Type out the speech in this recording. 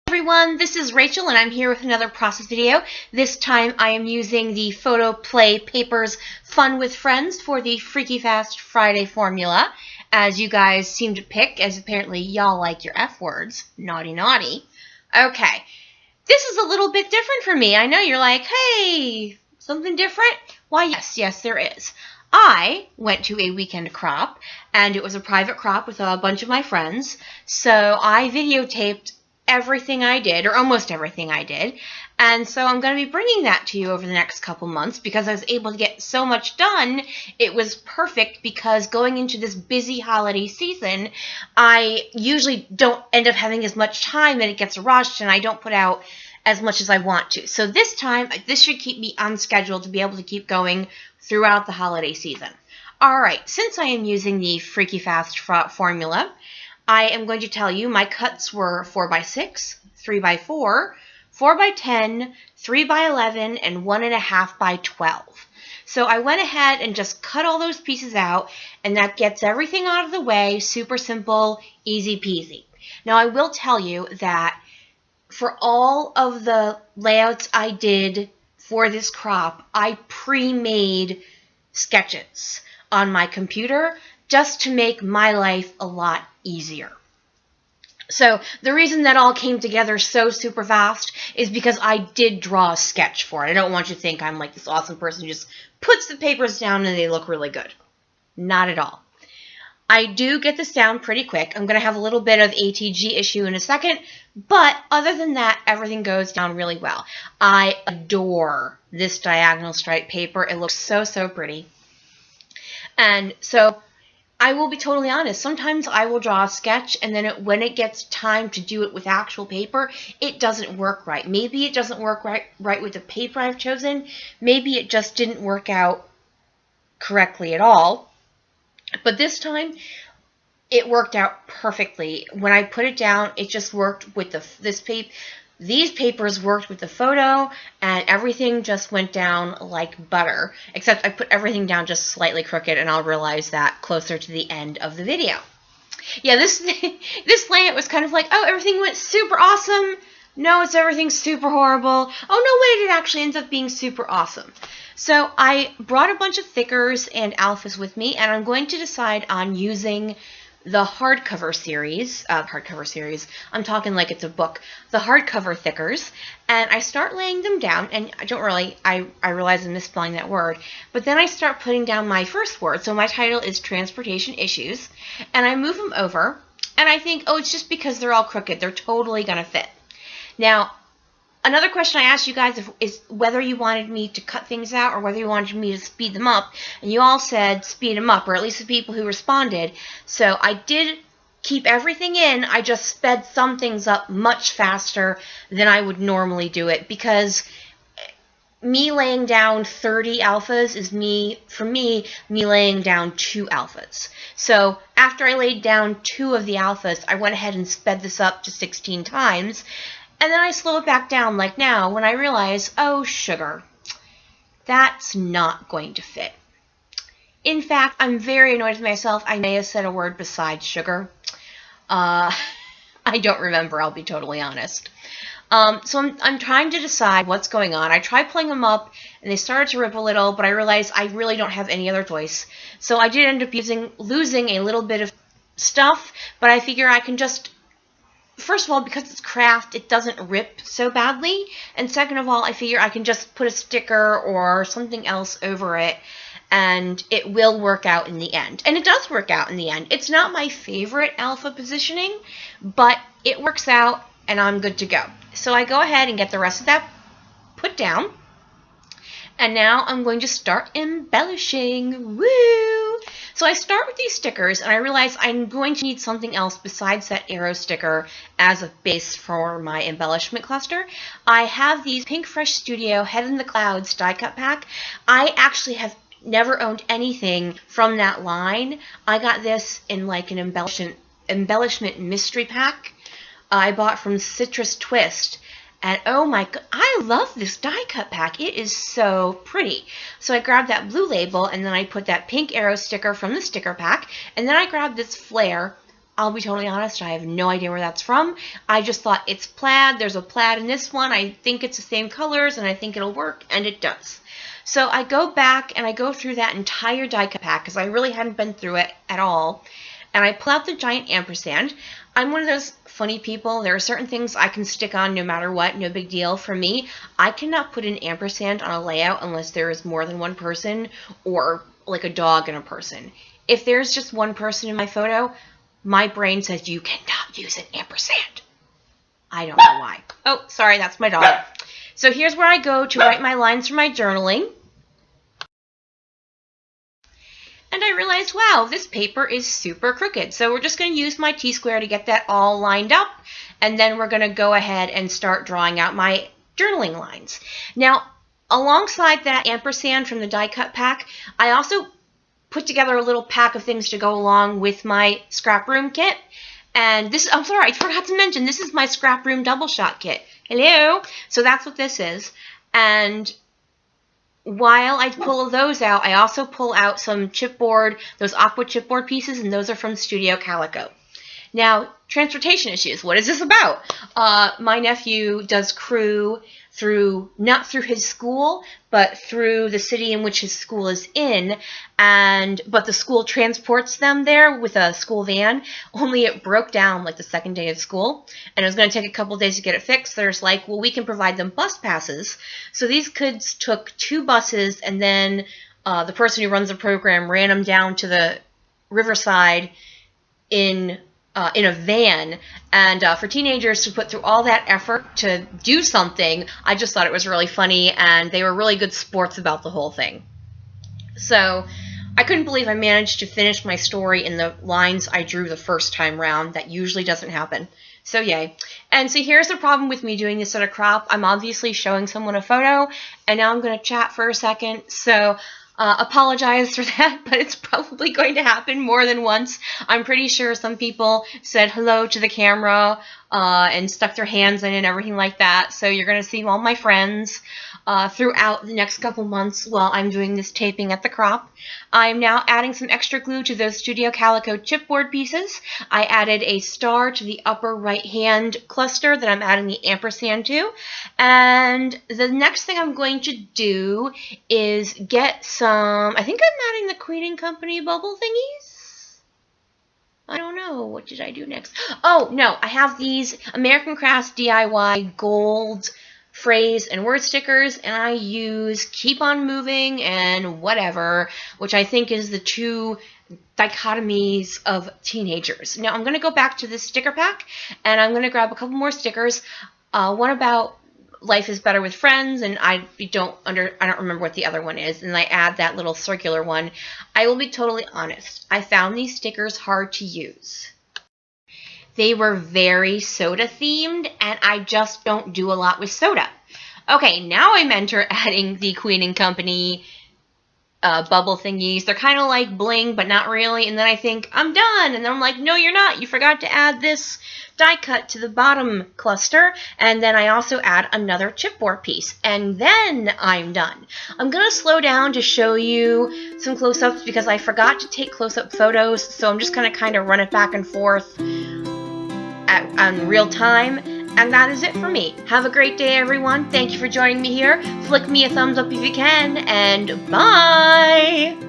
Everyone, this is Rachel and I'm here with another process video. This time I am using the Photo Play Papers Fun with Friends for the Freaky Fast Friday formula, as you guys seem to pick, as apparently y'all like your F words. Naughty, naughty. Okay, this is a little bit different for me. I know you're like, hey, something different? Why, yes, there is. I went to a weekend crop, and it was a private crop with a bunch of my friends, so I videotaped everything I did, or almost everything I did, and so I'm going to be bringing that to you over the next couple months because I was able to get so much done. It was perfect because going into this busy holiday season, I usually don't end up having as much time and it gets rushed and I don't put out as much as I want to. So this time, this should keep me on schedule to be able to keep going throughout the holiday season. Alright, since I am using the Freaky Fast formula, I am going to tell you my cuts were 4x6, 3x4, 4x10, 3x11, and 1.5x12. So I went ahead and just cut all those pieces out, and that gets everything out of the way, super simple, easy peasy. Now I will tell you that for all of the layouts I did for this crop, I pre-made sketches on my computer just to make my life a lot easier. So the reason that all came together so super fast is because I did draw a sketch for it. I don't want you to think I'm like this awesome person who just puts the papers down and they look really good. Not at all. I do get this down pretty quick. I'm going to have a little bit of ATG issue in a second, but other than that, everything goes down really well. I adore this diagonal stripe paper. It looks so pretty. And so I will be totally honest, sometimes I will draw a sketch and then when it gets time to do it with actual paper, it doesn't work right. Maybe it doesn't work right with the paper I've chosen. Maybe it just didn't work out correctly at all. But this time, it worked out perfectly. When I put it down, it just worked with these papers worked with the photo, and everything just went down like butter, except I put everything down just slightly crooked, and I'll realize that closer to the end of the video. Yeah, this layout was kind of like, oh, everything went super awesome. No, it's everything super horrible. Oh, no, wait, it actually ends up being super awesome. So I brought a bunch of thickers and alphas with me, and I'm going to decide on using the hardcover series, I'm talking like it's a book, the hardcover thickers, and I start laying them down, and I realize I'm misspelling that word, but then I start putting down my first word, so my title is Transportation Issues, and I move them over, and I think, oh, it's just because they're all crooked, they're totally going to fit. Now, another question I asked you guys is whether you wanted me to cut things out or whether you wanted me to speed them up. And you all said speed them up, or at least the people who responded. So I did keep everything in. I just sped some things up much faster than I would normally do it because me laying down 30 alphas is for me laying down 2 alphas. So after I laid down 2 of the alphas, I went ahead and sped this up to 16 times. And then I slow it back down like now when I realize, oh, sugar, that's not going to fit. In fact, I'm very annoyed with myself. I may have said a word besides sugar. I don't remember, I'll be totally honest. So I'm trying to decide what's going on. I tried pulling them up, and they started to rip a little, but I realized I really don't have any other choice. So I did end up losing a little bit of stuff, but I figure I can just... First of all, because it's craft, it doesn't rip so badly. And second of all, I figure I can just put a sticker or something else over it, and it will work out in the end. And it does work out in the end. It's not my favorite alpha positioning, but it works out, and I'm good to go. So I go ahead and get the rest of that put down. And now I'm going to start embellishing. Woo! So I start with these stickers, and I realize I'm going to need something else besides that arrow sticker as a base for my embellishment cluster. I have these Pink Fresh Studio Head in the Clouds die cut pack. I actually have never owned anything from that line. I got this in like an embellishment mystery pack I bought from Citrus Twist. And oh my god, I love this die cut pack. It is so pretty. So I grabbed that blue label, and then I put that pink arrow sticker from the sticker pack, and then I grabbed this flare I'll be totally honest, I have no idea where that's from. I just thought it's plaid. There's a plaid in this one. I think it's the same colors, and I think it'll work, and it does. So I go back and I go through that entire die cut pack because I really hadn't been through it at all. And I pull out the giant ampersand. I'm one of those funny people. There are certain things I can stick on no matter what, no big deal. For me, I cannot put an ampersand on a layout unless there is more than one person or like a dog and a person. If there's just one person in my photo, my brain says you cannot use an ampersand. I don't know why. Oh, sorry, that's my dog. So here's where I go to write my lines for my journaling. And I realized, wow, this paper is super crooked. So we're just going to use my T-square to get that all lined up. And then we're going to go ahead and start drawing out my journaling lines. Now, alongside that ampersand from the die cut pack, I also put together a little pack of things to go along with my Scrap Room kit. And this, I'm sorry, I forgot to mention, this is my Scrap Room Doubleshot kit. Hello? So that's what this is. And while I pull those out, I also pull out some chipboard, those aqua chipboard pieces, and those are from Studio Calico. Now, transportation issues. What is this about? My nephew does crew through, not through his school, but through the city in which his school is in, but the school transports them there with a school van, only it broke down like the second day of school, and it was going to take a couple days to get it fixed. There's like, well, we can provide them bus passes. So these kids took 2 buses, and then the person who runs the program ran them down to the riverside in a van, and for teenagers to put through all that effort to do something, I just thought it was really funny, and they were really good sports about the whole thing. So I couldn't believe I managed to finish my story in the lines I drew the first time round. That usually doesn't happen. So yay. And so here's the problem with me doing this at a crop. I'm obviously showing someone a photo, and now I'm going to chat for a second. So apologize for that, but it's probably going to happen more than once. I'm pretty sure some people said hello to the camera and stuck their hands in it and everything like that. So you're going to see all my friends throughout the next couple months while I'm doing this taping at the crop. I'm now adding some extra glue to those Studio Calico chipboard pieces. I added a star to the upper right hand cluster that I'm adding the ampersand to. And the next thing I'm going to do is get some, I think I'm adding the Queen & Company bubble thingies. I don't know. What did I do next? Oh, no. I have these American Crafts DIY gold phrase and word stickers, and I use Keep On Moving and whatever, which I think is the 2 dichotomies of teenagers. Now I'm going to go back to this sticker pack, and I'm going to grab a couple more stickers. One about life is better with friends, and I don't remember what the other one is, and I add that little circular one. I will be totally honest. I found these stickers hard to use. They were very soda themed, and I just don't do a lot with soda. Okay, now I'm adding the Queen & Company bubble thingies. They're kind of like bling, but not really. And then I think, I'm done. And then I'm like, no, you're not. You forgot to add this die cut to the bottom cluster. And then I also add another chipboard piece. And then I'm done. I'm going to slow down to show you some close-ups because I forgot to take close-up photos. So I'm just going to kind of run it back and forth on real time. And that is it for me. Have a great day, everyone. Thank you for joining me here. Flick me a thumbs up if you can, and bye!